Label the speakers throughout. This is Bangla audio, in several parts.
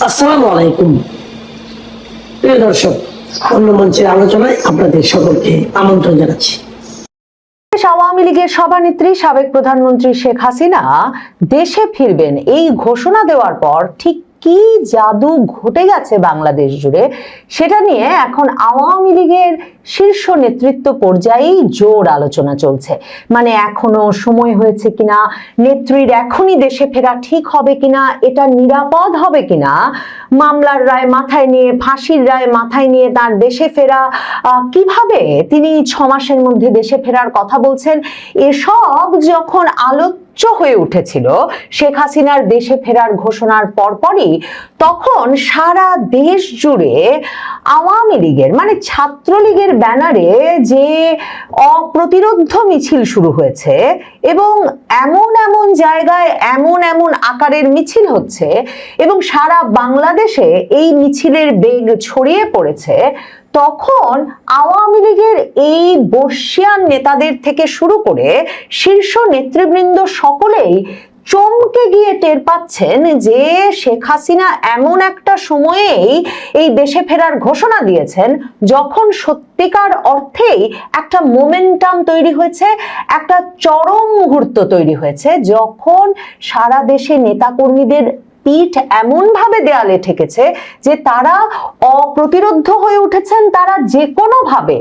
Speaker 1: আসসালামু আলাইকুম প্রিয় দর্শক, অন্য মঞ্চের আলোচনায় আপনাদের সকলকে আমন্ত্রণ জানাচ্ছি।
Speaker 2: আওয়ামী লীগের সভানেত্রী সাবেক প্রধানমন্ত্রী শেখ হাসিনা দেশে ফিরবেন এই ঘোষণা দেওয়ার পর ঠিক কি জাদু ঘটে গেছে বাংলাদেশ জুড়ে, সেটা নিয়ে এখন আওয়ামী লীগের শীর্ষ নেতৃত্ব পর্যায়েই জোর আলোচনা চলছে। মানে এখনো সময় হয়েছে কিনা, নেত্রীর এখনই দেশে ফেরা ঠিক হবে কিনা, এটা নিরাপদ হবে কিনা, মামলার রায় মাথায় নিয়ে, ফাঁসির রায় মাথায় নিয়ে তার দেশে ফেরা, কিভাবে তিনি 6 মাসের মধ্যে দেশে ফেরার কথা বলছেন, এসব যখন হয়ে উঠেছিল শেখ হাসিনার দেশে ফেরার ঘোষণার পরপরই, তখন সারা দেশ জুড়ে আওয়ামী লীগের মানে ছাত্রলীগের ব্যানারে যে অপ্রতিরোধ মিছিল শুরু হয়েছে এবং এমন এমন জায়গায় এমন এমন আকারের মিছিল হচ্ছে এবং সারা বাংলাদেশে এই মিছিলের বেগ ছড়িয়ে পড়েছে, তখন আওয়ামী লীগের এই বর্ষিয়ান নেতাদের থেকে শুরু করে শীর্ষ নেতৃবৃন্দ সকলেই চমকে গিয়ে টের পাচ্ছেন যে শেখ হাসিনা এমন একটা সময়েই এই দেশে ফেরার ঘোষণা দিয়েছেন যখন সত্যিকার অর্থেই একটা মোমেন্টাম তৈরি হয়েছে, একটা চরম মুহূর্ত তৈরি হয়েছে, যখন সারা দেশে নেতাকর্মীদের পিঠ এমন ভাবে দেয়ালে ঠেকেছে যে তারা অপ্রতিরোধ হয়ে উঠেছেন। তারা যে কোনো ভাবে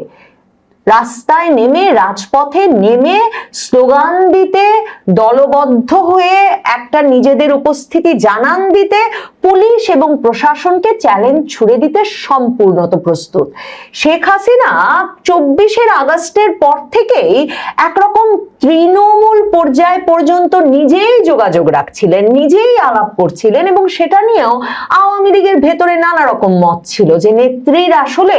Speaker 2: রাস্তায় নেমে, রাজপথে নেমে স্লোগান দিতে, দলবদ্ধ হয়ে একটা নিজেদের উপস্থিতি জানান দিতে, পুলিশ এবং প্রশাসনকে চ্যালেঞ্জ ছুড়ে দিতে সম্পূর্ণত প্রস্তুত। শেখ হাসিনা 24 আগস্টের পর থেকেই একরকম তৃণমূল পর্যায় পর্যন্ত নিজেই যোগাযোগ রাখছিলেন, নিজেই আলাপ করছিলেন এবং সেটা নিয়েও আওয়ামী লীগের ভেতরে নানা রকম মত ছিল যে নেত্রীর আসলে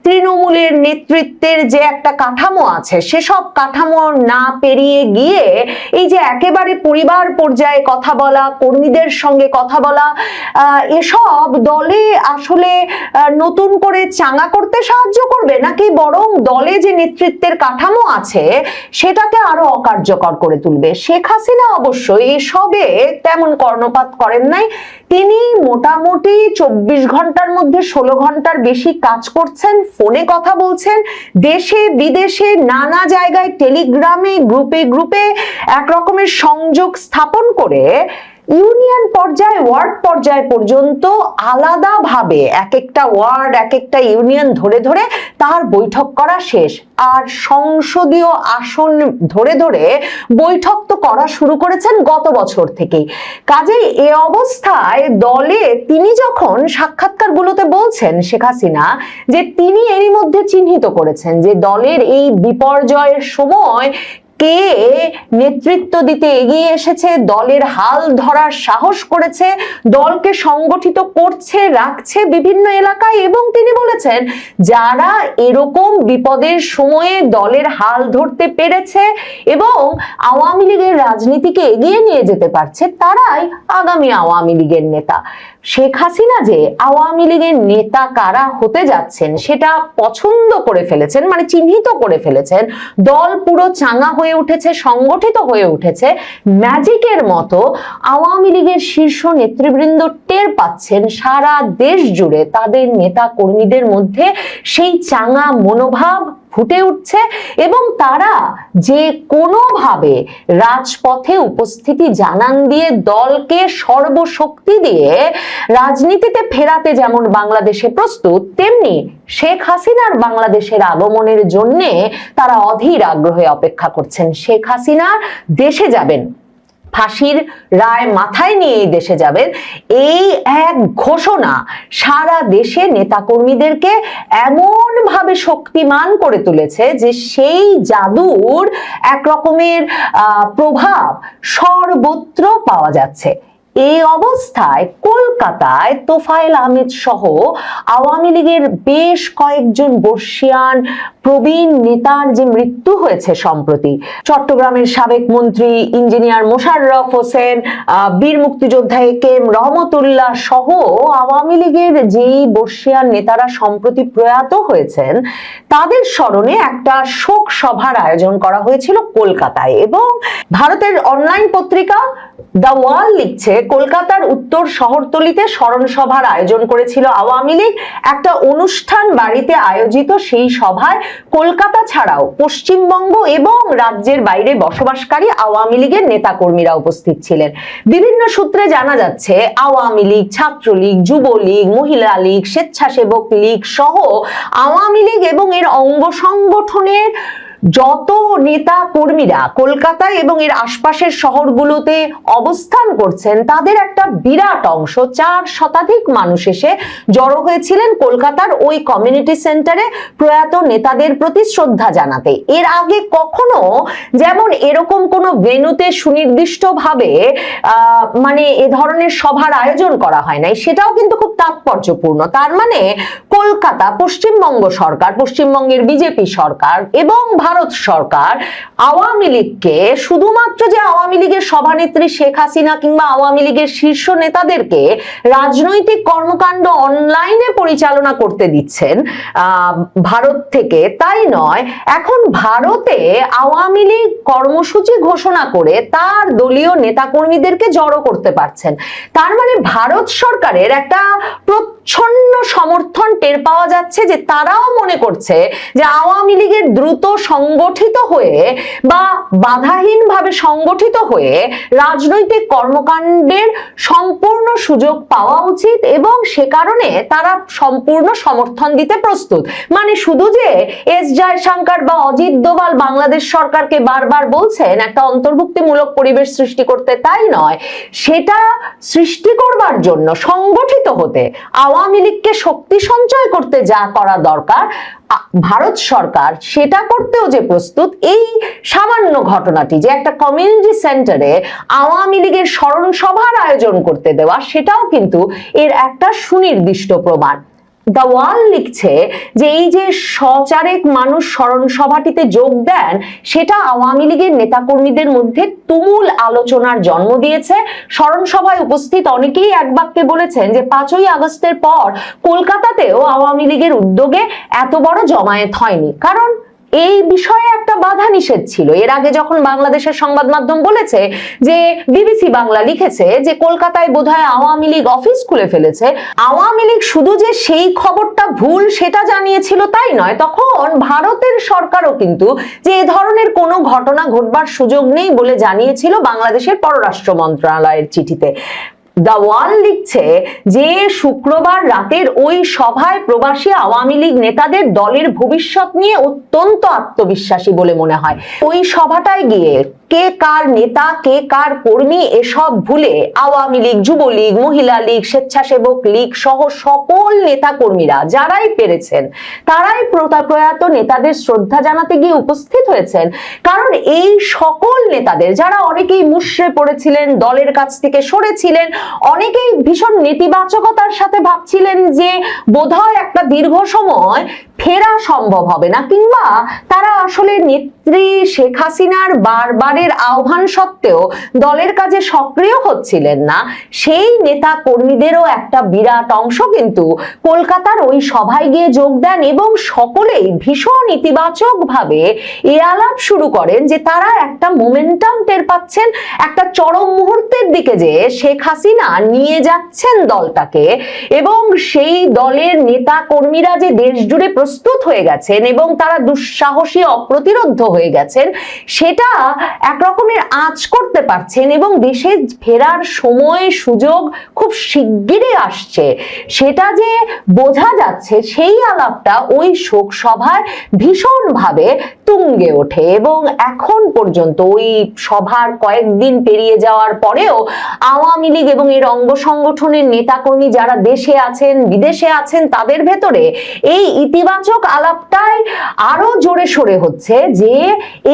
Speaker 2: তৃণমূলের নেতৃত্বের যে একটা কাঠামো আছে সেসব কাঠামো না পেরিয়ে গিয়ে এই যে একেবারে পরিবার পর্যায়ে কথা বলা, কর্মীদের সঙ্গে কথা বলা, এসব দলে আসলে নতুন করে চাঙ্গা করতে সাহায্য করবে নাকি বরং দলে যে নেতৃত্বের কাঠামো আছে সেটাকে আরো অকার্যকর করে তুলবে। শেখ হাসিনা অবশ্যই এসবে তেমন কর্ণপাত করেন নাই। তিনি মোটামুটি 24 ঘন্টার মধ্যে 16 ঘন্টার বেশি কাজ করছেন, ফোনে কথা বলছেন, দেশে বিদেশে নানা জায়গায় টেলিগ্রামে গ্রুপে গ্রুপে এক রকমের সংযোগ স্থাপন করে ইউনিয়ন পর্যায়ে, ওয়ার্ড পর্যায় পর্যন্ত আলাদাভাবে এক একটা ওয়ার্ড, এক একটা ইউনিয়ন ধরে ধরে তার বৈঠক করা শেষ। আর সংসদীয় আসন ধরে ধরে বৈঠক তো করা শুরু করেছেন গত বছর থেকেই। কাজেই এ অবস্থায় দলে তিনি যখন সাক্ষাৎকারগুলোতে বলছেন শেখ হাসিনা যে তিনি এরই মধ্যে চিহ্নিত করেছেন যে দলের এই বিপর্যয়ের সময় কে নেতৃত্ব দিতে এগিয়ে এসেছে, দলের হাল ধরার সাহস করেছে, দলকে সংগঠিত করছে, রাখছে বিভিন্ন এলাকায়, এবং তিনি বলেছেন যারা এরকম বিপদের সময়ে দলের হাল ধরতে পেরেছে এবং আওয়ামী লীগের রাজনীতিকে এগিয়ে নিয়ে যেতে পারছে তারাই আগামী আওয়ামী লীগের নেতা। শেখ হাসিনা যে আওয়ামী লীগের নেতা কারা হতে যাচ্ছেন সেটা পছন্দ করে ফেলেছেন, মানে চিহ্নিত করে ফেলেছেন। দল পুরো চাঙ্গা হয়ে উঠেছে, সংগঠিত হয়ে উঠেছে। ম্যাজিকের মতো আওয়ামী লীগের শীর্ষ নেতৃবৃন্দ টের পাচ্ছেন সারা দেশ জুড়ে তাদের নেতা কর্মীদের মধ্যে সেই চাঙ্গা মনোভাব ফুটে উঠছে এবং তারা যে কোনোভাবে রাজপথে উপস্থিতি জানান দিয়ে দলকে সর্বশক্তি দিয়ে রাজনীতিতে ফেরাতে যেমন বাংলাদেশে প্রস্তুত, তেমনি শেখ হাসিনার বাংলাদেশের আগমনের জন্য তারা অধীর আগ্রহে অপেক্ষা করছেন। শেখ হাসিনা দেশে যাবেন, ফাঁসির রায় মাথায় নিয়ে দেশে যাবেন, এই এক ঘোষণা সারা দেশে নেতাকর্মীদেরকে এমন ভাবে শক্তিমান করে তুলেছে যে সেই জাদুর এক রকমের প্রভাব সর্বত্র পাওয়া যাচ্ছে। এই অবস্থায় কলকাতায় তোফায়েল আহমেদ সহ আওয়ামী লীগের বেশ কয়েকজন বর্ষিয়ান প্রবীণ নেতার যে মৃত্যু হয়েছে সম্প্রতি, চট্টগ্রামের সাবেক মন্ত্রী ইঞ্জিনিয়ার মোশাররফ হোসেন, বীর মুক্তিযোদ্ধা একেএম রহমতুল্লাহ সহ আওয়ামী লীগের যেই বর্ষিয়ান নেতারা সম্প্রতি প্রয়াত হয়েছেন তাদের স্মরণে একটা শোক সভার আয়োজন করা হয়েছিল কলকাতায়। এবং ভারতের অনলাইন পত্রিকা দ্য ওয়াল লিখছে, কলকাতার উত্তর শহরতলিতে স্মরণ সভার আয়োজন করেছিল আওয়ামী লীগ। একটা অনুষ্ঠান বাড়িতে আয়োজিত সেই সভায় কলকাতা ছাড়াও পশ্চিমবঙ্গ এবং রাজ্যের বাইরে বসবাসকারী আওয়ামী লীগের নেতাকর্মীরা উপস্থিত ছিলেন। বিভিন্ন সূত্রে জানা যাচ্ছে আওয়ামী লীগ, ছাত্রলীগ, যুবলীগ, মহিলা লীগ, স্বেচ্ছাসেবক লীগ সহ আওয়ামী লীগ এবং এর অঙ্গ সংগঠনের যত নেতা কর্মীরা কলকাতায় এবং এর আশপাশের শহরগুলোতে অবস্থান করছেন তাদের একটা বিরাট অংশ, 4 শতাধিক মানুষ এসে জড়ো হয়েছিলেন কলকাতার ওই কমিউনিটি সেন্টারে প্রয়াত নেতাদের প্রতি শ্রদ্ধা জানাতে। এর আগে কখনো যেমন এরকম কোনো ভেন্যুতে সুনির্দিষ্টভাবে মানে এ ধরনের সভার আয়োজন করা হয় নাই, সেটাও কিন্তু খুব তাৎপর্যপূর্ণ। তার মানে কলকাতা, পশ্চিমবঙ্গ সরকার, পশ্চিমবঙ্গের বিজেপি সরকার এবং ভারত সরকার আওয়ামী লীগকে শুধুমাত্র যে আওয়ামী লীগের সভানেত্রী শেখ হাসিনা কিংবা আওয়ামী লীগের শীর্ষ নেতাদেরকে রাজনৈতিক কর্মকাণ্ড অনলাইনে পরিচালনা করতে দিচ্ছেন ভারত থেকে, তাই নয়, এখন ভারতে আওয়ামী লীগ কর্মসূচি ঘোষণা করে তার দলীয় নেতাকর্মীদেরকে জড়ো করতে পারছেন। তার মানে ভারত সরকারের একটা প্রচ্ছন্ন সমর্থন টের পাওয়া যাচ্ছে যে তারাও মনে করছে যে আওয়ামী লীগের দ্রুত সংগঠিত হয়ে বা বাধাহীনভাবে সংগঠিত হয়ে রাজনৈতিক কর্মকাণ্ডের সম্পূর্ণ সুযোগ পাওয়া উচিত এবং সে কারণে তারা সম্পূর্ণ সমর্থন দিতে প্রস্তুত। মানে শুধু যে এস জয়শঙ্কর বা অজিত দোভাল বাংলাদেশ সরকারকে বারবার বলছেন একটা অন্তর্ভুক্তিমূলক পরিবেশ সৃষ্টি করতে, তাই নয়, সেটা সৃষ্টি করবার জন্য সংগঠিত হতে আওয়ামী লীগকে শক্তি সঞ্চয় করতে যা করা দরকার ভারত সরকার সেটা করতেও যে প্রস্তুত। এই সামান্য ঘটনাটি যে একটা কমিউনিটি সেন্টারে আওয়ামী লীগের স্মরণ সভার আয়োজন করতে দেওয়া, সেটাও কিন্তু এর একটা সুনির্দিষ্ট প্রমাণ। দ্য ওয়াল লিখছে যে এই যে সচারেক মানুষ স্মরণ সভাটিতে যোগ দেন সেটা আওয়ামী লীগের নেতাকর্মীদের মধ্যে তুমুল আলোচনার জন্ম দিয়েছে। স্মরণ সভায় উপস্থিত অনেকেই এক বাক্যে বলেছেন যে 5ই আগস্টের পর কলকাতাতেও আওয়ামী লীগের উদ্যোগে এত বড় জমায়েত হয়নি, কারণ এই বিষয়ে একটা বাধা নিষেধ ছিল। এর আগে যখন বাংলাদেশের সংবাদ মাধ্যম বলেছে যে বিবিসি বাংলা লিখেছে যে কলকাতায় বোধহয় আওয়ামী লীগ অফিস খুলে ফেলেছে, আওয়ামী লীগ শুধু যে সেই খবরটা ভুল সেটা জানিয়েছিল তাই নয়, তখন ভারতের সরকারও কিন্তু যে এ ধরনের কোনো ঘটনা ঘটবার সুযোগ নেই বলে জানিয়েছিল বাংলাদেশের পররাষ্ট্র মন্ত্রণালয়ের চিঠিতে। দ্য ওয়াল লিখছে যে শুক্রবার রাতের ওই সভায় প্রবাসী আওয়ামী লীগ নেতাদের দলের ভবিষ্যৎ নিয়ে অত্যন্ত আত্মবিশ্বাসী বলে মনে হয়। ওই সভাটায় গিয়ে কে কার নেতা, কে কার কর্মী এসব ভুলে আওয়ামী লীগ, যুবলীগ, মহিলা লীগ, স্বেচ্ছাসেবক লীগ সহ সকল নেতা কর্মীরা যারাই পেরেছেন তারাই প্রয়াত নেতাদের শ্রদ্ধা জানাতে গিয়ে উপস্থিত হয়েছেন। কারণ এই সকল নেতাদের যারা অনেকেই মুষড়ে পড়েছিলেন, দলের কাছ থেকে সরেছিলেন, অনেকেই ভীষণ নেতিবাচকতার সাথে ভাবছিলেন যে বোধহয় একটা দীর্ঘ সময় ফেরা সম্ভব হবে না, কিংবা তারা আসলে নেত্রী শেখ হাসিনার বারবারের আহ্বান সত্ত্বেও দলের কাজে সক্রিয় হচ্ছিলেন না, সেই নেতা কর্মীদেরও একটা বিরাট অংশ কিন্তু কলকাতার ওই সভায় গিয়ে যোগ দেন এবং সকলেই ভীষণ ইতিবাচক ভাবে এ আলাপ শুরু করেন যে তারা একটা মোমেন্টাম টের পাচ্ছেন, একটা চরম মুহূর্তের দিকে যে শেখ হাসিনা নিয়ে যাচ্ছেন দলটাকে, এবং সেই দলের নেতা কর্মীরা যে দেশ জুড়ে প্রস্তুত হয়ে গেছেন এবং তারা দুঃসাহসী অপ্রতিরোধ্য হয়ে গেছেন সেটা একরকমের আঁচ করতে পারছেন এবং দেশে ফেরার সময় সুযোগ খুব শিগগিরই আসছে সেটা যে বোঝা যাচ্ছে। সেই আলাপটা ওই শোক সভায় ভীষণভাবে তুঙ্গে ওঠে এবং এখন পর্যন্ত ওই সভার কয়েকদিন পেরিয়ে যাওয়ার পরেও আওয়ামী লীগ এবং এর অঙ্গ সংগঠনের নেতাকর্মী যারা দেশে আছেন বিদেশে আছেন তাদের ভেতরে এই ইতিবাচক আলাপটাই আরো জোরে সোরে হচ্ছে যে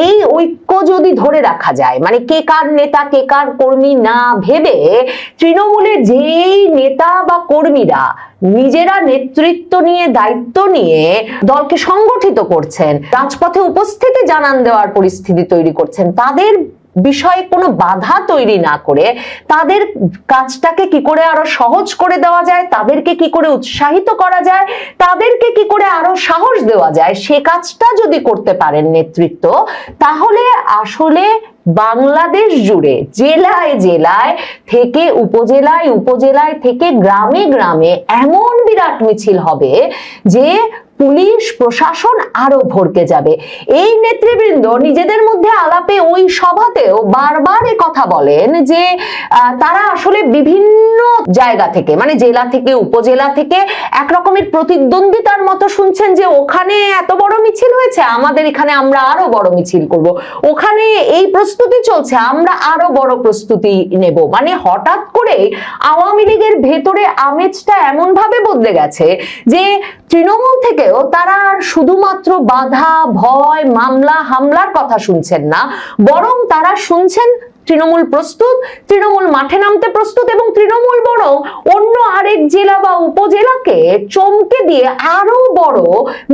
Speaker 2: এই ঐক্য যদি ধরে রাখা যায়, মানে কে কার নেতা কে কার কর্মী না ভেবে তৃণমূলের যেই নেতা বা কর্মীরা নিজেরা নেতৃত্ব নিয়ে দায়িত্ব নিয়ে দলকে সংগঠিত করছেন, রাজপথে উপস্থিতি জানান দেওয়ার পরিস্থিতি তৈরি করছেন, তাদের বিষয়ে কোনো বাধা তৈরি না করে তাদের কাজটাকে কি করে আরো সহজ করে দেওয়া যায়, তাদেরকে কি করে উৎসাহিত করা যায়, তাদেরকে কি করে আরো সাহস দেওয়া যায়, সে কাজটা যদি করতে পারেন নেতৃত্ব, তাহলে আসলে বাংলাদেশ জুড়ে জেলায় জেলায় থেকে উপজেলায়, উপজেলায় থেকে গ্রামে গ্রামে এমন বিরাট মিছিল হবে যে পুলিশ প্রশাসন আরো ভরকে যাবে। এই নেতৃবৃন্দ নিজেদের মধ্যে আলাপে ওই সভাতেও বারবার কথা বলেন যে তারা আসলে বিভিন্ন জায়গা থেকে, মানে জেলা থেকে উপজেলা থেকে এক রকমের প্রতিদ্বন্দ্বিতার মতো শুনছেন যে ওখানে এত বড় মিছিল হয়েছে, আমাদের এখানে আমরা আরো বড় মিছিল করব, ওখানে এই প্রস্তুতি চলছে, আমরা আরো বড় প্রস্তুতি নেব। মানে হঠাৎ করে আওয়ামী লীগের ভেতরে আমেজটা এমন ভাবে বদলে গেছে যে তৃণমূল থেকেও তারা আর শুধুমাত্র বাধা, ভয়, মামলা, হামলার কথা শুনছেন না, বরং তারা শুনছেন তৃণমূল প্রস্তুত, তৃণমূল মাঠে নামতে প্রস্তুত, এবং তৃণমূল বরং অন্য আরেক জেলা বা উপজেলাকে চমকে দিয়ে আরো বড়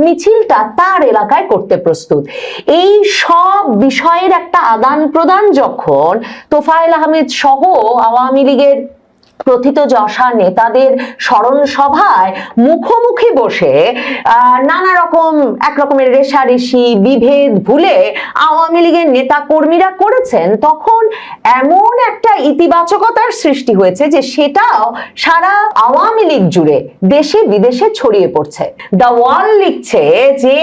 Speaker 2: মিছিলটা তার এলাকায় করতে প্রস্তুত। এই সব বিষয়ের একটা আদান প্রদান যখন তোফায়েল আহমেদ সহ আওয়ামী লীগের প্রথিতযশা নেতাদের স্মরণ সভায় মুখোমুখি বসে নানা রকম এক রকমের রেষারেষি বিভেদ ভুলে আওয়ামী লীগের নেতা কর্মীরা করেছেন, তখন এমন একটা ইতিবাচকতার সৃষ্টি হয়েছে যে সেটাও সারা আওয়ামী লীগ জুড়ে দেশে বিদেশে ছড়িয়ে পড়ছে। দ্য ওয়াল লিখছে যে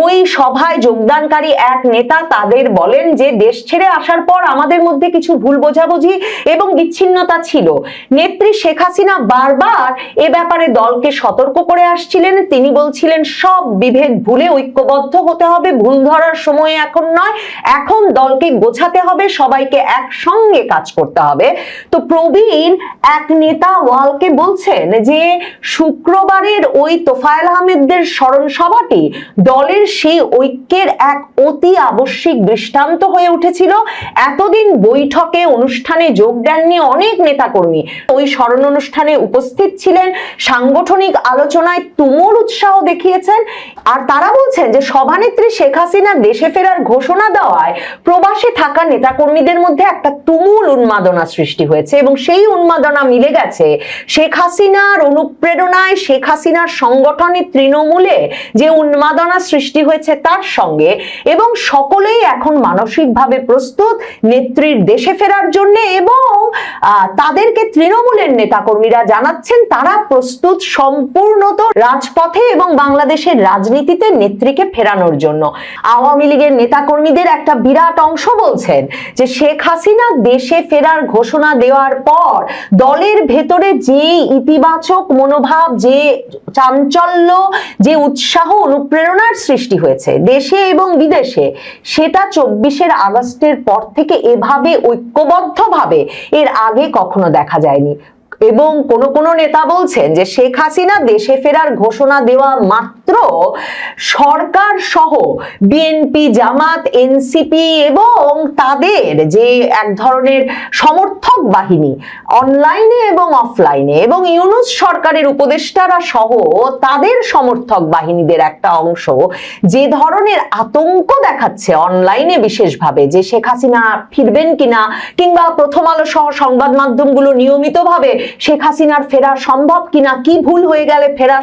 Speaker 2: ওই সভায় যোগদানকারী এক নেতা তাদের বলেন যে দেশ ছেড়ে আসার পর আমাদের মধ্যে কিছু ভুল বোঝাবুঝি এবং বিচ্ছিন্নতা ছিল, নেত্রী শেখ হাসিনা বারবার এ ব্যাপারে দলকে সতর্ক করে আসছিলেন, তিনি বলছিলেন সব বিভেদ ভুলে ঐক্যবদ্ধ হতে হবে, ভুল ধরার সময় এখন নয়, এখন দলকে গোছাতে হবে, সবাইকে একসঙ্গে কাজ করতে হবে। তো প্রবীণ এক নেতা ওয়ালকে বলছেন যে শুক্রবারের ওই তোফায়েল আহমেদদের স্মরণ সভাটি দলের সেই ঐক্যের এক অতি আবশ্যিক দৃষ্টান্ত হয়ে উঠেছিল। এতদিন বৈঠকে অনুষ্ঠানে যোগ দেননি অনেক নেতাকর্মী, ওই স্মরণ অনুষ্ঠানে উপস্থিত ছিলেন, সাংগঠনিক আলোচনায় তুমুল উৎসাহ দেখিয়েছেন। আর তারা বলছেন যে সভানেত্রী শেখ হাসিনা দেশে ফেরার ঘোষণা দেওয়ায় প্রবাসে থাকা নেতাকর্মীদের মধ্যে একটা তুমুল উন্মাদনা সৃষ্টি হয়েছে, এবং সেই উন্মাদনা মিলে গেছে শেখ হাসিনার অনুপ্রেরণায়, শেখ হাসিনার সংগঠনে তৃণমূলে যে উন্মাদনা সৃষ্টি হয়েছে তার সঙ্গে, এবং সকলেই এখন মানসিকভাবে প্রস্তুত নেত্রীর দেশে ফেরার জন্য, এবং তাদেরকে তৃণমূলের নেতাকর্মীরা জানাচ্ছেন তারা প্রস্তুত সম্পূর্ণত রাজপথে এবং বাংলাদেশের রাজনীতিতে নেত্রীকে ফেরানোর জন্য। আওয়ামী লীগের নেতাকর্মীদের একটা বিরাট অংশ বলছেন যে শেখ হাসিনা দেশে ফেরার ঘোষণা দেওয়ার পর দলের ভেতরে যে ইতিবাচক মনোভাব, যে চাঞ্চল্য, যে উৎসাহ অনুপ্রেরণার সৃষ্টি হয়েছে দেশে এবং বিদেশে, সেটা 24 আগস্টের পর থেকে এভাবে ঐক্যবদ্ধভাবে এর আগে কখনো দেখা যায়নি। এবং কোন নেতা বলছেন যে শেখ হাসিনা দেশে ফেরার ঘোষণা দেওয়া মাত্র সরকার সহ বিএনপি, জামাত, এনসিপি এবং তাদের যে এক ধরনের সমর্থক বাহিনী অনলাইনে এবং অফলাইনে, এবং ইউনূস সরকারের উপদেষ্টারা সহ তাদের সমর্থক বাহিনীদের একটা অংশ যে ধরনের আতঙ্ক দেখাচ্ছে অনলাইনে বিশেষভাবে, যে শেখ হাসিনা ফিরবেন কিনা, কিংবা প্রথম আলো সহ সংবাদ মাধ্যমগুলো নিয়মিতভাবে শেখ হাসিনার ফেরা সম্ভব কিনা, কি ভুল হয়ে গেলে ফেরা